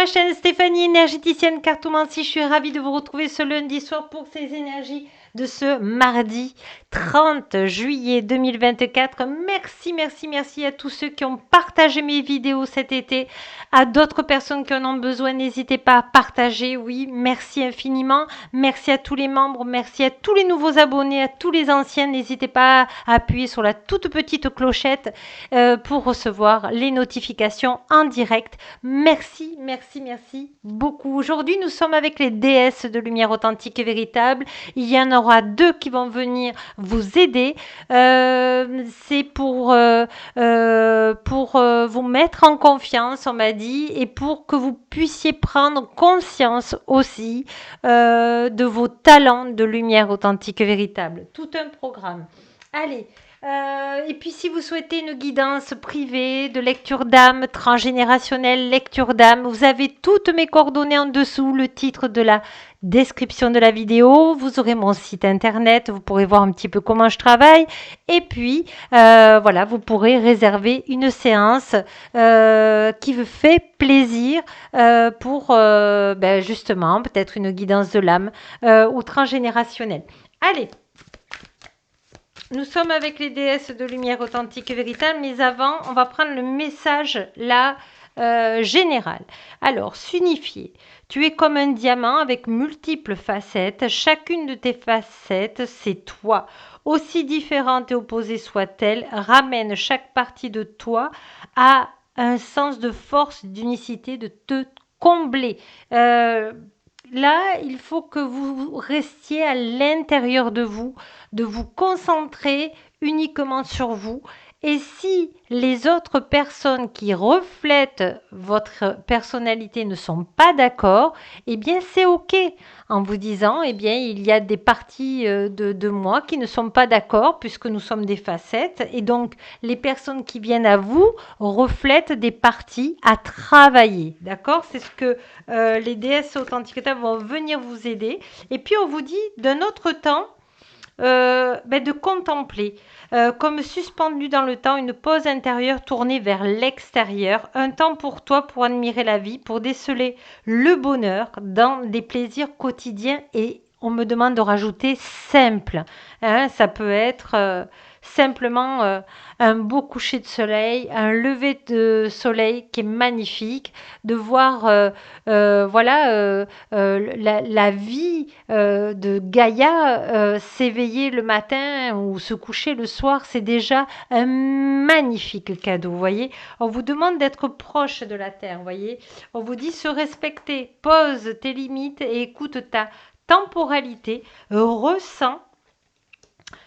chaîne Stéphanie, énergéticienne cartomancie. Je suis ravie de vous retrouver ce lundi soir pour ces énergies de ce mardi 30 juillet 2024. Merci à tous ceux qui ont partagé mes vidéos cet été, à d'autres personnes qui en ont besoin. N'hésitez pas à partager. Oui, merci infiniment. Merci à tous les membres, merci à tous les nouveaux abonnés, à tous les anciens. N'hésitez pas à appuyer sur la toute petite clochette pour recevoir les notifications en direct. Merci beaucoup. Aujourd'hui, nous sommes avec les déesses de lumière authentique et véritable. Il y en aura 2 qui vont venir vous aider. C'est pour vous mettre en confiance, on m'a dit, et pour que vous puissiez prendre conscience aussi de vos talents de lumière authentique et véritable. Tout un programme. Allez. Et puis si vous souhaitez une guidance privée de lecture d'âme, transgénérationnelle, lecture d'âme, vous avez toutes mes coordonnées en dessous, le titre de la description de la vidéo, vous aurez mon site internet, vous pourrez voir un petit peu comment je travaille, et puis voilà, vous pourrez réserver une séance qui vous fait plaisir pour justement peut-être une guidance de l'âme ou transgénérationnelle. Allez, nous sommes avec les déesses de lumière authentique et véritable, mais avant, on va prendre le message là général. Alors, s'unifier. Tu es comme un diamant avec multiples facettes. Chacune de tes facettes, c'est toi. Aussi différente et opposée soit-elle, ramène chaque partie de toi à un sens de force, d'unicité, de te combler. Là, il faut que vous restiez à l'intérieur de vous concentrer uniquement sur vous. Et si les autres personnes qui reflètent votre personnalité ne sont pas d'accord, eh bien c'est ok. En vous disant, eh bien il y a des parties de moi qui ne sont pas d'accord puisque nous sommes des facettes. Et donc les personnes qui viennent à vous reflètent des parties à travailler. D'accord? C'est ce que les déesses authentiques vont venir vous aider. Et puis on vous dit d'un autre temps, de contempler, comme suspendu dans le temps, une pause intérieure tournée vers l'extérieur, un temps pour toi pour admirer la vie, pour déceler le bonheur dans des plaisirs quotidiens et on me demande de rajouter simple. Hein, ça peut être simplement un beau coucher de soleil, un lever de soleil qui est magnifique, de voir la vie de Gaïa s'éveiller le matin ou se coucher le soir, c'est déjà un magnifique cadeau, vous voyez. On vous demande d'être proche de la terre, vous voyez. On vous dit se respecter, pose tes limites et écoute ta temporalité, ressens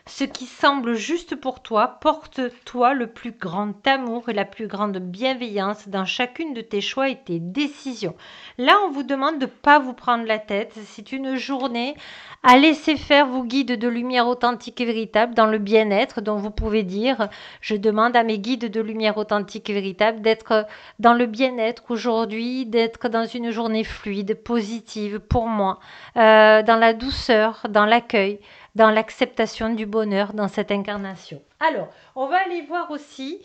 ce qui semble juste pour toi, porte-toi le plus grand amour et la plus grande bienveillance dans chacune de tes choix et tes décisions. Là, on vous demande de ne pas vous prendre la tête. C'est une journée à laisser faire vos guides de lumière authentique et véritable dans le bien-être, dont vous pouvez dire, je demande à mes guides de lumière authentique et véritable d'être dans le bien-être aujourd'hui, d'être dans une journée fluide, positive pour moi, dans la douceur, dans l'accueil, dans l'acceptation du bonheur dans cette incarnation. Alors, on va aller voir aussi,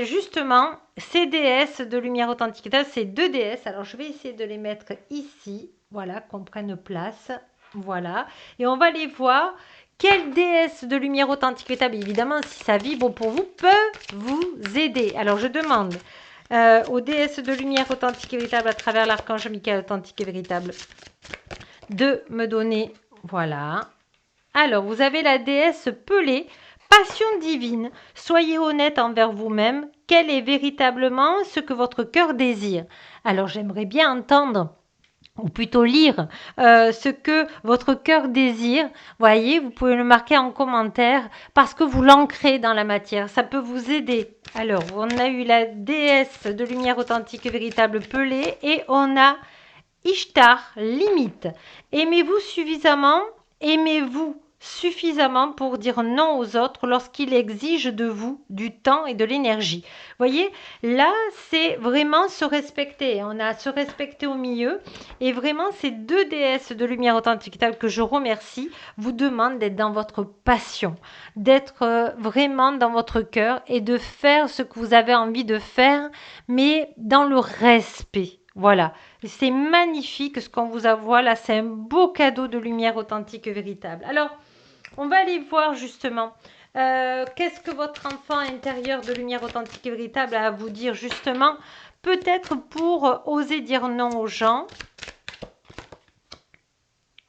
justement, ces déesses de lumière authentique. Ces 2 déesses. Alors, je vais essayer de les mettre ici, voilà, qu'on prenne place. Voilà. Et on va les voir. Quelle déesse de lumière authentique véritable, évidemment, si ça vibre pour vous, peut vous aider. Alors, je demande aux déesses de lumière authentique et véritable à travers l'archange Michael authentique et véritable de me donner. Voilà. Alors, vous avez la déesse Pelée, passion divine. Soyez honnête envers vous-même. Quel est véritablement ce que votre cœur désire? Alors, j'aimerais bien entendre, ou plutôt lire, ce que votre cœur désire. Voyez, vous pouvez le marquer en commentaire parce que vous l'ancrez dans la matière. Ça peut vous aider. Alors, on a eu la déesse de lumière authentique et véritable Pelée et on a Ishtar, limite. Aimez-vous suffisamment? Aimez-vous suffisamment pour dire non aux autres lorsqu'ils exigent de vous du temps et de l'énergie. Voyez, là, c'est vraiment se respecter. On a se respecter au milieu. Et vraiment, ces deux déesses de lumière authentique que je remercie vous demandent d'être dans votre passion, d'être vraiment dans votre cœur et de faire ce que vous avez envie de faire, mais dans le respect. Voilà, c'est magnifique ce qu'on vous envoie là, c'est un beau cadeau de lumière authentique et véritable. Alors, on va aller voir justement qu'est-ce que votre enfant intérieur de lumière authentique et véritable a à vous dire justement, peut-être pour oser dire non aux gens.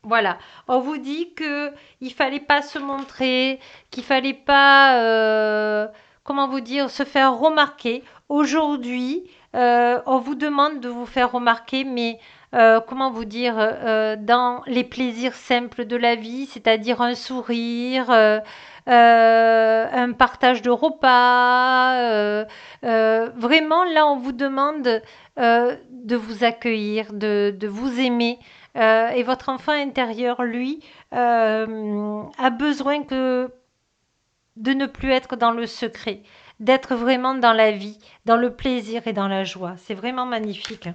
Voilà, on vous dit que il fallait pas se montrer, qu'il fallait pas, comment vous dire, se faire remarquer. Aujourd'hui, on vous demande de vous faire remarquer, mais comment vous dire, dans les plaisirs simples de la vie, c'est-à-dire un sourire, un partage de repas. Vraiment, là, on vous demande de vous accueillir, de vous aimer. Et votre enfant intérieur, lui, a besoin de ne plus être dans le secret, d'être vraiment dans la vie, dans le plaisir et dans la joie. C'est vraiment magnifique.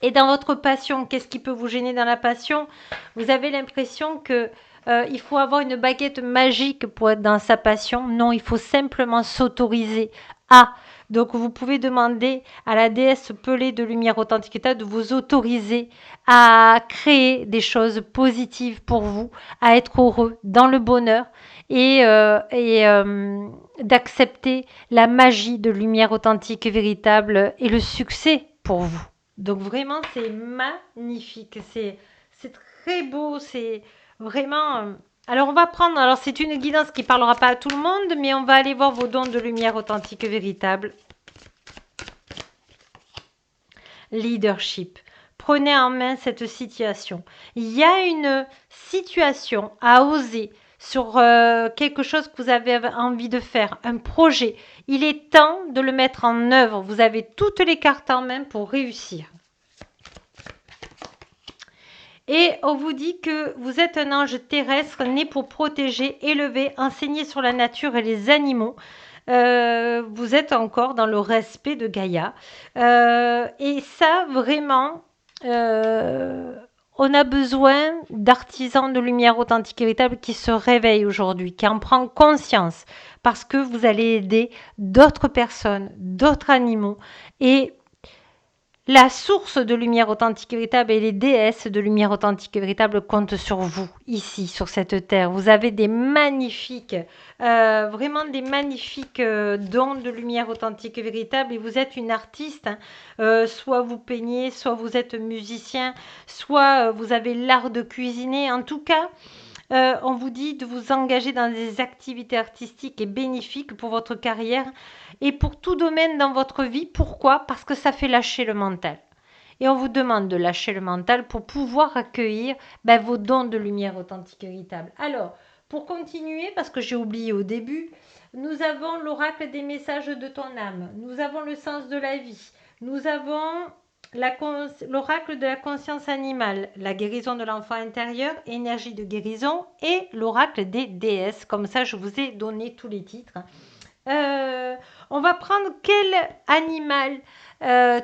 Et dans votre passion, qu'est-ce qui peut vous gêner dans la passion? Vous avez l'impression que il faut avoir une baguette magique pour être dans sa passion. Non, il faut simplement s'autoriser à. Donc, vous pouvez demander à la déesse Pelée de lumière authentique de vous autoriser à créer des choses positives pour vous, à être heureux dans le bonheur et d'accepter la magie de lumière authentique et véritable et le succès pour vous. Donc vraiment, c'est magnifique, c'est très beau, c'est vraiment... Alors on va prendre, alors c'est une guidance qui ne parlera pas à tout le monde, mais on va aller voir vos dons de lumière authentique et véritable. Leadership. Prenez en main cette situation. Il y a une situation à oser sur quelque chose que vous avez envie de faire, un projet. Il est temps de le mettre en œuvre. Vous avez toutes les cartes en main pour réussir. Et on vous dit que vous êtes un ange terrestre né pour protéger, élever, enseigner sur la nature et les animaux. Vous êtes encore dans le respect de Gaïa. Et ça, vraiment, on a besoin d'artisans de lumière authentique et véritable qui se réveillent aujourd'hui, qui en prennent conscience, parce que vous allez aider d'autres personnes, d'autres animaux. Et la source de lumière authentique et véritable et les déesses de lumière authentique et véritable comptent sur vous, ici, sur cette terre. Vous avez des magnifiques, vraiment des magnifiques dons de lumière authentique et véritable et vous êtes une artiste. Hein. Soit vous peignez, soit vous êtes musicien, soit vous avez l'art de cuisiner. En tout cas, on vous dit de vous engager dans des activités artistiques et bénéfiques pour votre carrière et pour tout domaine dans votre vie. Pourquoi? Parce que ça fait lâcher le mental. Et on vous demande de lâcher le mental pour pouvoir accueillir vos dons de lumière authentique et véritable. Alors, pour continuer, parce que j'ai oublié au début, nous avons l'oracle des messages de ton âme. Nous avons le sens de la vie. Nous avons l'oracle de la conscience animale, la guérison de l'enfant intérieur, énergie de guérison et l'oracle des déesses. Comme ça, je vous ai donné tous les titres. On va prendre quel animal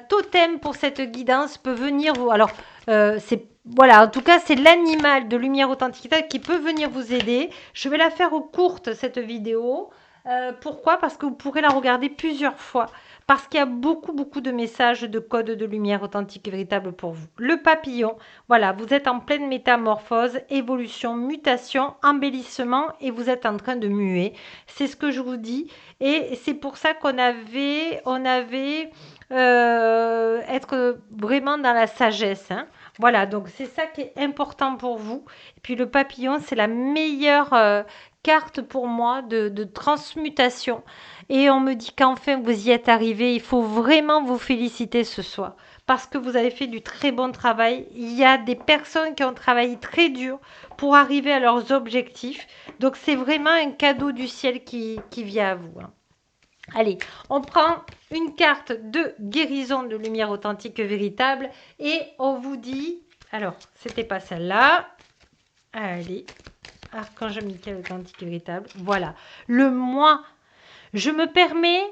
totem pour cette guidance peut venir vous. Alors, c'est voilà, en tout cas, c'est l'animal de lumière authentique qui peut venir vous aider. Je vais la faire courte cette vidéo. Pourquoi? Parce que vous pourrez la regarder plusieurs fois. Parce qu'il y a beaucoup, beaucoup de messages de codes de lumière authentique et véritable pour vous. Le papillon, voilà, vous êtes en pleine métamorphose, évolution, mutation, embellissement et vous êtes en train de muer. C'est ce que je vous dis. Et c'est pour ça qu'on avait être vraiment dans la sagesse. Hein. Voilà, donc c'est ça qui est important pour vous. Et puis le papillon, c'est la meilleure carte pour moi de transmutation. Et on me dit qu'enfin vous y êtes arrivé. Il faut vraiment vous féliciter ce soir parce que vous avez fait du très bon travail. Il y a des personnes qui ont travaillé très dur pour arriver à leurs objectifs. Donc c'est vraiment un cadeau du ciel qui vient à vous. Hein. Allez, on prend une carte de guérison de lumière authentique véritable et on vous dit, alors, c'était pas celle-là. Allez, Archange Michael authentique et véritable. Voilà. Le moi. Je permets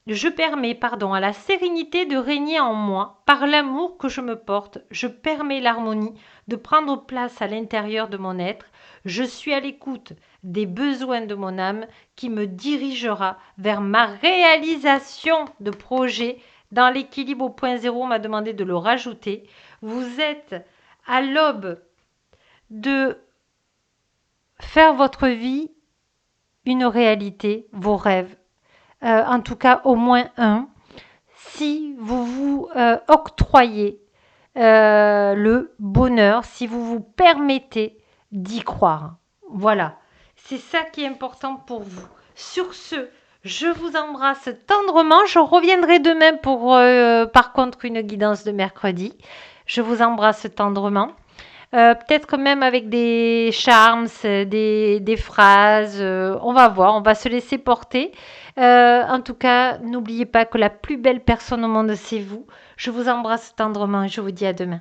à la sérénité de régner en moi par l'amour que je me porte. Je permets l'harmonie de prendre place à l'intérieur de mon être. Je suis à l'écoute des besoins de mon âme qui me dirigera vers ma réalisation de projet. Dans l'équilibre au point zéro, on m'a demandé de le rajouter. Vous êtes à l'aube de faire votre vie une réalité, vos rêves. En tout cas, au moins un. Si vous vous octroyez le bonheur, si vous vous permettez d'y croire. Voilà, c'est ça qui est important pour vous. Sur ce, je vous embrasse tendrement. Je reviendrai demain pour, par contre, une guidance de mercredi. Je vous embrasse tendrement. Peut-être même avec des charms, des phrases. On va voir, on va se laisser porter. En tout cas, n'oubliez pas que la plus belle personne au monde, c'est vous. Je vous embrasse tendrement et je vous dis à demain.